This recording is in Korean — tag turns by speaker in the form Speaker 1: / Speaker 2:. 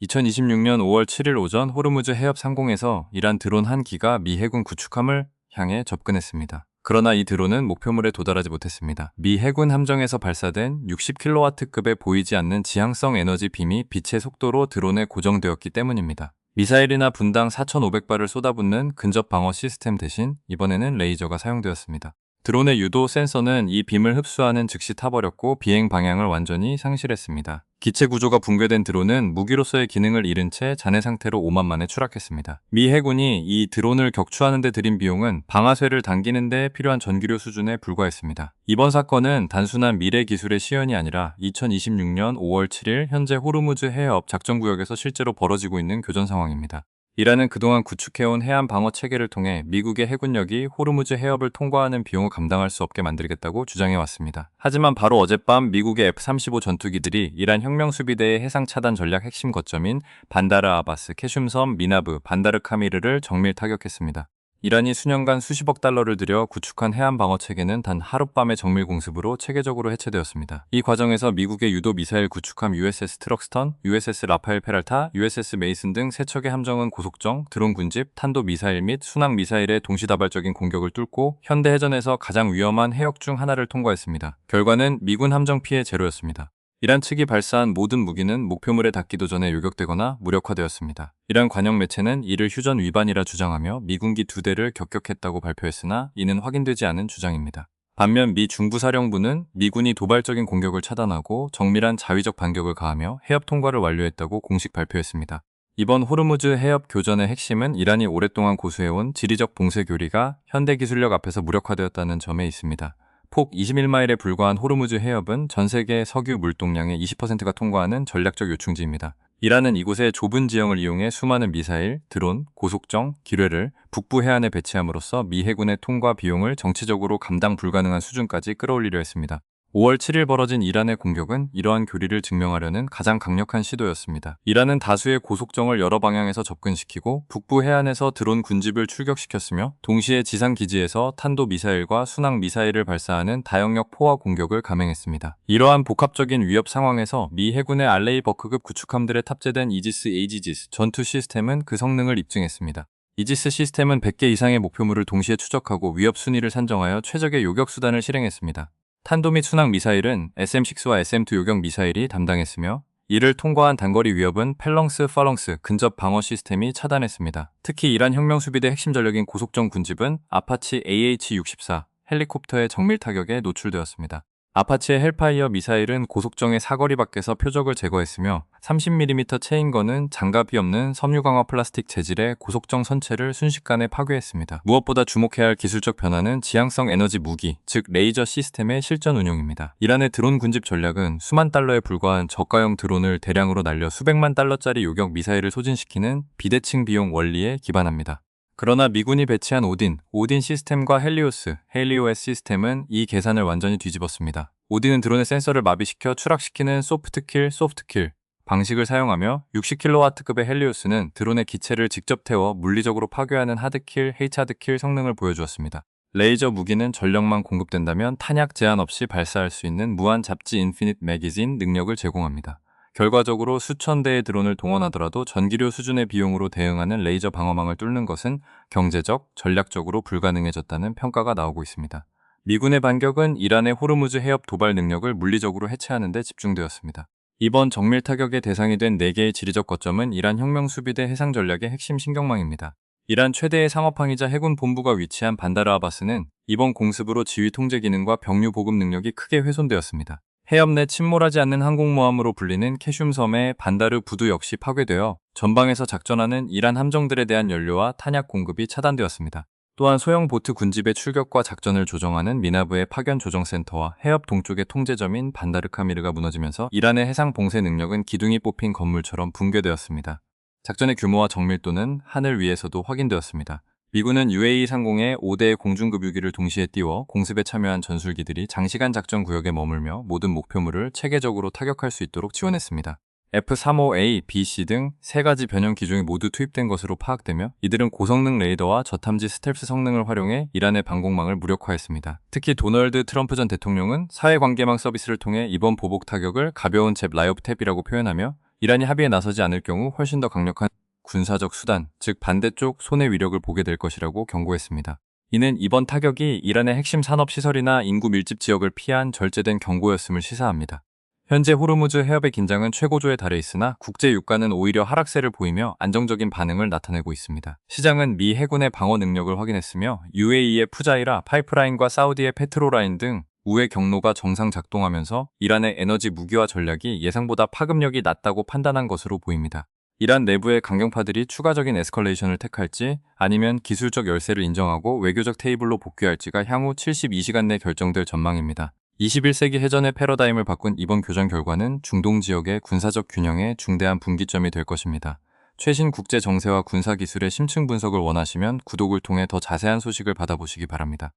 Speaker 1: 2026년 5월 7일 오전 호르무즈 해협 상공에서 이란 드론 한 기가 미 해군 구축함을 향해 접근했습니다. 그러나 이 드론은 목표물에 도달하지 못했습니다. 미 해군 함정에서 발사된 60kW급의 보이지 않는 지향성 에너지 빔이 빛의 속도로 드론에 고정되었기 때문입니다. 미사일이나 분당 4,500발을 쏟아붓는 근접 방어 시스템 대신 이번에는 레이저가 사용되었습니다. 드론의 유도 센서는 이 빔을 흡수하는 즉시 타버렸고 비행 방향을 완전히 상실했습니다. 기체 구조가 붕괴된 드론은 무기로서의 기능을 잃은 채 잔해 상태로 오만 만에 추락했습니다. 미 해군이 이 드론을 격추하는 데 들인 비용은 방아쇠를 당기는 데 필요한 전기료 수준에 불과했습니다. 이번 사건은 단순한 미래 기술의 시연이 아니라 2026년 5월 7일 현재 호르무즈 해협 작전구역에서 실제로 벌어지고 있는 교전 상황입니다. 이란은 그동안 구축해온 해안 방어 체계를 통해 미국의 해군력이 호르무즈 해협을 통과하는 비용을 감당할 수 없게 만들겠다고 주장해왔습니다. 하지만 바로 어젯밤 미국의 F-35 전투기들이 이란 혁명수비대의 해상 차단 전략 핵심 거점인 반다르 아바스, 캐슘섬, 미나브, 반다르 카미르를 정밀 타격했습니다. 이란이 수년간 수십억 달러를 들여 구축한 해안 방어 체계는 단 하룻밤의 정밀 공습으로 체계적으로 해체되었습니다. 이 과정에서 미국의 유도 미사일 구축함 USS 트럭스턴, USS 라파엘 페랄타, USS 메이슨 등 세 척의 함정은 고속정, 드론 군집, 탄도 미사일 및 순항 미사일의 동시다발적인 공격을 뚫고 현대 해전에서 가장 위험한 해역 중 하나를 통과했습니다. 결과는 미군 함정 피해 제로였습니다. 이란 측이 발사한 모든 무기는 목표물에 닿기도 전에 요격되거나 무력화되었습니다. 이란 관영 매체는 이를 휴전 위반이라 주장하며 미군기 2대를 격격했다고 발표했으나 이는 확인되지 않은 주장입니다. 반면 미 중부사령부는 미군이 도발적인 공격을 차단하고 정밀한 자위적 반격을 가하며 해협 통과를 완료했다고 공식 발표했습니다. 이번 호르무즈 해협 교전의 핵심은 이란이 오랫동안 고수해온 지리적 봉쇄 교리가 현대 기술력 앞에서 무력화되었다는 점에 있습니다. 폭 21마일에 불과한 호르무즈 해협은 전 세계 석유 물동량의 20%가 통과하는 전략적 요충지입니다. 이란은 이곳의 좁은 지형을 이용해 수많은 미사일, 드론, 고속정, 기뢰를 북부 해안에 배치함으로써 미 해군의 통과 비용을 정치적으로 감당 불가능한 수준까지 끌어올리려 했습니다. 5월 7일 벌어진 이란의 공격은 이러한 교리를 증명하려는 가장 강력한 시도였습니다. 이란은 다수의 고속정을 여러 방향에서 접근시키고 북부 해안에서 드론 군집을 출격시켰으며 동시에 지상 기지에서 탄도 미사일과 순항 미사일을 발사하는 다영역 포화 공격을 감행했습니다. 이러한 복합적인 위협 상황에서 미 해군의 알레이버크급 구축함들에 탑재된 이지스 에이지지스 전투 시스템은 그 성능을 입증했습니다. 이지스 시스템은 100개 이상의 목표물을 동시에 추적하고 위협 순위를 산정하여 최적의 요격 수단을 실행했습니다. 탄도 및 순항 미사일은 SM-6와 SM-2 요격 미사일이 담당했으며 이를 통과한 단거리 위협은 펠렁스, 펄렁스 근접 방어 시스템이 차단했습니다. 특히 이란 혁명수비대 핵심 전력인 고속정 군집은 아파치 AH-64 헬리콥터의 정밀 타격에 노출되었습니다. 아파치의 헬파이어 미사일은 고속정의 사거리 밖에서 표적을 제거했으며 30mm 체인건은 장갑이 없는 섬유강화 플라스틱 재질의 고속정 선체를 순식간에 파괴했습니다. 무엇보다 주목해야 할 기술적 변화는 지향성 에너지 무기, 즉 레이저 시스템의 실전 운용입니다. 이란의 드론 군집 전략은 수만 달러에 불과한 저가형 드론을 대량으로 날려 수백만 달러짜리 요격 미사일을 소진시키는 비대칭 비용 원리에 기반합니다. 그러나 미군이 배치한 오딘 시스템과 헬리오스 시스템은 이 계산을 완전히 뒤집었습니다. 오딘은 드론의 센서를 마비시켜 추락시키는 소프트킬 방식을 사용하며 60kW급의 헬리오스는 드론의 기체를 직접 태워 물리적으로 파괴하는 하드킬 성능을 보여주었습니다. 레이저 무기는 전력만 공급된다면 탄약 제한 없이 발사할 수 있는 무한 잡지 인피니트 매거진 능력을 제공합니다. 결과적으로 수천 대의 드론을 동원하더라도 전기료 수준의 비용으로 대응하는 레이저 방어망을 뚫는 것은 경제적, 전략적으로 불가능해졌다는 평가가 나오고 있습니다. 미군의 반격은 이란의 호르무즈 해협 도발 능력을 물리적으로 해체하는 데 집중되었습니다. 이번 정밀 타격의 대상이 된 4개의 지리적 거점은 이란 혁명수비대 해상 전략의 핵심 신경망입니다. 이란 최대의 상업항이자 해군 본부가 위치한 반다르 아바스는 이번 공습으로 지휘 통제 기능과 병류 보급 능력이 크게 훼손되었습니다. 해협 내 침몰하지 않는 항공모함으로 불리는 캐슘섬의 반다르 부두 역시 파괴되어 전방에서 작전하는 이란 함정들에 대한 연료와 탄약 공급이 차단되었습니다. 또한 소형 보트 군집의 출격과 작전을 조정하는 미나브의 파견 조정센터와 해협 동쪽의 통제점인 반다르 카미르가 무너지면서 이란의 해상 봉쇄 능력은 기둥이 뽑힌 건물처럼 붕괴되었습니다. 작전의 규모와 정밀도는 하늘 위에서도 확인되었습니다. 미군은 UAE 상공에 5대의 공중급유기를 동시에 띄워 공습에 참여한 전술기들이 장시간 작전 구역에 머물며 모든 목표물을 체계적으로 타격할 수 있도록 지원했습니다. F-35A, B, C 등 3가지 변형 기종이 모두 투입된 것으로 파악되며 이들은 고성능 레이더와 저탐지 스텔스 성능을 활용해 이란의 방공망을 무력화했습니다. 특히 도널드 트럼프 전 대통령은 사회관계망 서비스를 통해 이번 보복 타격을 가벼운 잽 라이오프 탭이라고 표현하며 이란이 합의에 나서지 않을 경우 훨씬 더 강력한 군사적 수단, 즉 반대쪽 손의 위력을 보게 될 것이라고 경고했습니다. 이는 이번 타격이 이란의 핵심 산업시설이나 인구 밀집 지역을 피한 절제된 경고였음을 시사합니다. 현재 호르무즈 해협의 긴장은 최고조에 달해 있으나 국제 유가는 오히려 하락세를 보이며 안정적인 반응을 나타내고 있습니다. 시장은 미 해군의 방어 능력을 확인했으며 UAE의 푸자이라 파이프라인과 사우디의 페트로라인 등 우회 경로가 정상 작동하면서 이란의 에너지 무기화 전략이 예상보다 파급력이 낮다고 판단한 것으로 보입니다. 이란 내부의 강경파들이 추가적인 에스컬레이션을 택할지 아니면 기술적 열세를 인정하고 외교적 테이블로 복귀할지가 향후 72시간 내 결정될 전망입니다. 21세기 해전의 패러다임을 바꾼 이번 교전 결과는 중동 지역의 군사적 균형에 중대한 분기점이 될 것입니다. 최신 국제 정세와 군사 기술의 심층 분석을 원하시면 구독을 통해 더 자세한 소식을 받아보시기 바랍니다.